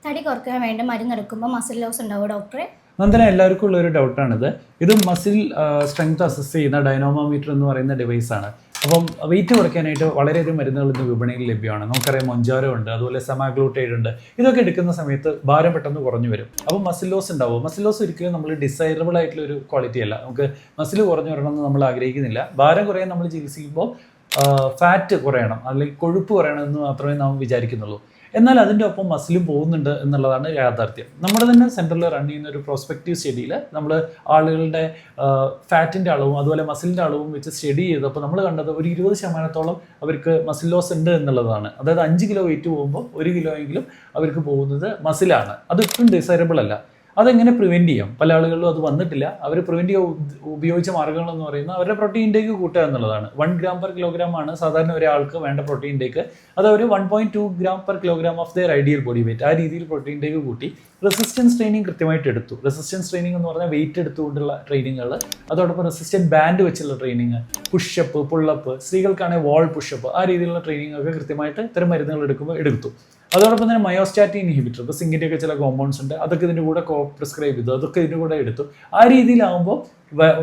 തടി കുറയ്ക്കാൻ വേണ്ടി മരുന്നെടുക്കുമ്പോൾ മസിൽ ലോസ് ഉണ്ടാവും ഡോക്ടറെ? നന്ദന, എല്ലാവർക്കും ഉള്ളൊരു ഡൗട്ടാണിത്. ഇത് മസിൽ സ്ട്രെങ്ത് അസസ് ചെയ്യുന്ന ഡൈനാമോമീറ്റർ എന്ന് പറയുന്ന ഡിവൈസാണ്. അപ്പം വെയിറ്റ് കുറയ്ക്കാനായിട്ട് വളരെയധികം മരുന്നുകൾ ഇന്ന് വിപണിയിൽ ലഭ്യമാണ്. നമുക്കറിയാം മൊഞ്ചാരോ ഉണ്ട്, അതുപോലെ സെമാഗ്ലൂട്ടൈഡ് ഉണ്ട്. ഇതൊക്കെ എടുക്കുന്ന സമയത്ത് ഭാരം പെട്ടെന്ന് കുറഞ്ഞു വരും. അപ്പം മസിൽ ലോസ് ഉണ്ടാവും. മസിൽ ലോസ് ഒരിക്കലും നമ്മൾ ഡിസൈറബിൾ ആയിട്ടുള്ള ഒരു ക്വാളിറ്റി അല്ല. നമുക്ക് മസിൽ കുറഞ്ഞു വരണമെന്ന് നമ്മൾ ആഗ്രഹിക്കുന്നില്ല. ഭാരം കുറയാൻ നമ്മൾ ചികിത്സിക്കുമ്പോൾ ഫാറ്റ് കുറയണം അല്ലെങ്കിൽ കൊഴുപ്പ് കുറയണം എന്ന് മാത്രമേ നാം വിചാരിക്കുന്നുള്ളൂ. എന്നാൽ അതിൻ്റെ ഒപ്പം മസിലും പോകുന്നുണ്ട് എന്നുള്ളതാണ് യാഥാർത്ഥ്യം. നമ്മുടെ തന്നെ സെൻറ്ററിൽ റൺ ചെയ്യുന്ന ഒരു പ്രോസ്പെക്റ്റീവ് സ്റ്റഡിയിൽ നമ്മൾ ആളുകളുടെ ഫാറ്റിൻ്റെ അളവും അതുപോലെ മസിലിൻ്റെ അളവും വെച്ച് സ്റ്റഡി ചെയ്തപ്പോൾ നമ്മൾ കണ്ടത് ഒരു 20% അവർക്ക് മസിൽ ലോസ് ഉണ്ട് എന്നുള്ളതാണ്. അതായത് 5 കിലോ വെയിറ്റ് പോകുമ്പോൾ 1 കിലോ എങ്കിലും അവർക്ക് പോകുന്നത് മസിലാണ്. അത് ഒട്ടും ഡിസൈറബിൾ അല്ല. അതെങ്ങനെ പ്രിവെൻറ്റ് ചെയ്യാം? പല ആളുകളിലും അത് വന്നിട്ടില്ല. അവർ പ്രിവെൻറ്റ് ചെയ്യാൻ ഉപയോഗിച്ച മാർഗ്ഗങ്ങളെന്ന് പറയുന്നത് അവരുടെ പ്രോട്ടീൻ ഇൻടേക്ക് കൂട്ടുക എന്നുള്ളതാണ്. 1 gram per kilogram ആണ് സാധാരണ ഒരാൾക്ക് വേണ്ട പ്രോട്ടീൻ ഇൻടേക്ക്. അത് അവർ 1.2 gram per kilogram of their ideal body weight ആ രീതിയിൽ പ്രോട്ടീൻ ഇൻടേക്ക് കൂട്ടി റെസിസ്റ്റൻസ് ട്രെയിനിങ് കൃത്യമായിട്ട് എടുത്തു. റെസിസ്റ്റൻസ് ട്രെയിനിങ് എന്ന് പറഞ്ഞാൽ വെയിറ്റ് എടുത്തുകൊണ്ടുള്ള ട്രെയിനിങ്ങുകൾ, അതോടൊപ്പം റെസിസ്റ്റൻറ്റ് ബാൻഡ് വെച്ചുള്ള ട്രെയിനിങ്, പുഷപ്പ്, പുള്ളപ്പ്, സ്ത്രീകൾക്കാണെങ്കിൽ വാൾ പുഷപ്പ്, ആ രീതിയിലുള്ള ട്രെയിനിങ് ഒക്കെ കൃത്യമായിട്ട് ഇത്തരം മരുന്നുകൾ എടുത്തു. അതോടൊപ്പം തന്നെ മയോസ്റ്റാറ്റിൻ ഇൻഹിബിറ്റർ, ഇപ്പോൾ സിങ്കിൻ്റെ ഒക്കെ ചില കോമ്പൗണ്ട്സ് ഉണ്ട്, അതൊക്കെ ഇതിൻ്റെ കൂടെ പ്രിസ്ക്രൈബ് ചെയ്തു, അതൊക്കെ ഇതിൻ്റെ കൂടെ എടുത്തു. ആ രീതിയിലാകുമ്പോൾ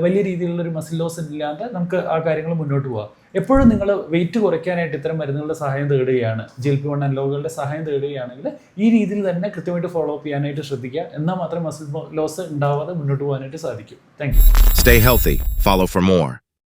വലിയ രീതിയിലുള്ളൊരു മസിൽ ലോസ് ഇല്ലാണ്ട് നമുക്ക് ആ കാര്യങ്ങൾ മുന്നോട്ട് പോകാം. എപ്പോഴും നിങ്ങൾ വെയിറ്റ് കുറയ്ക്കാനായിട്ട് ഇത്തരം മരുന്നുകളുടെ സഹായം തേടുകയാണ്, GLP-1 അനലോഗുകളുടെ സഹായം തേടുകയാണെങ്കിൽ ഈ രീതിയിൽ തന്നെ കൃത്യമായിട്ട് ഫോളോ അപ്പ് ചെയ്യാനായിട്ട് ശ്രദ്ധിക്കുക. എന്നാൽ മാത്രമേ മസിൽ ലോസ് ഉണ്ടാവാതെ മുന്നോട്ട് പോകാനായിട്ട് സാധിക്കൂ. Thank you. Stay healthy. Follow for more.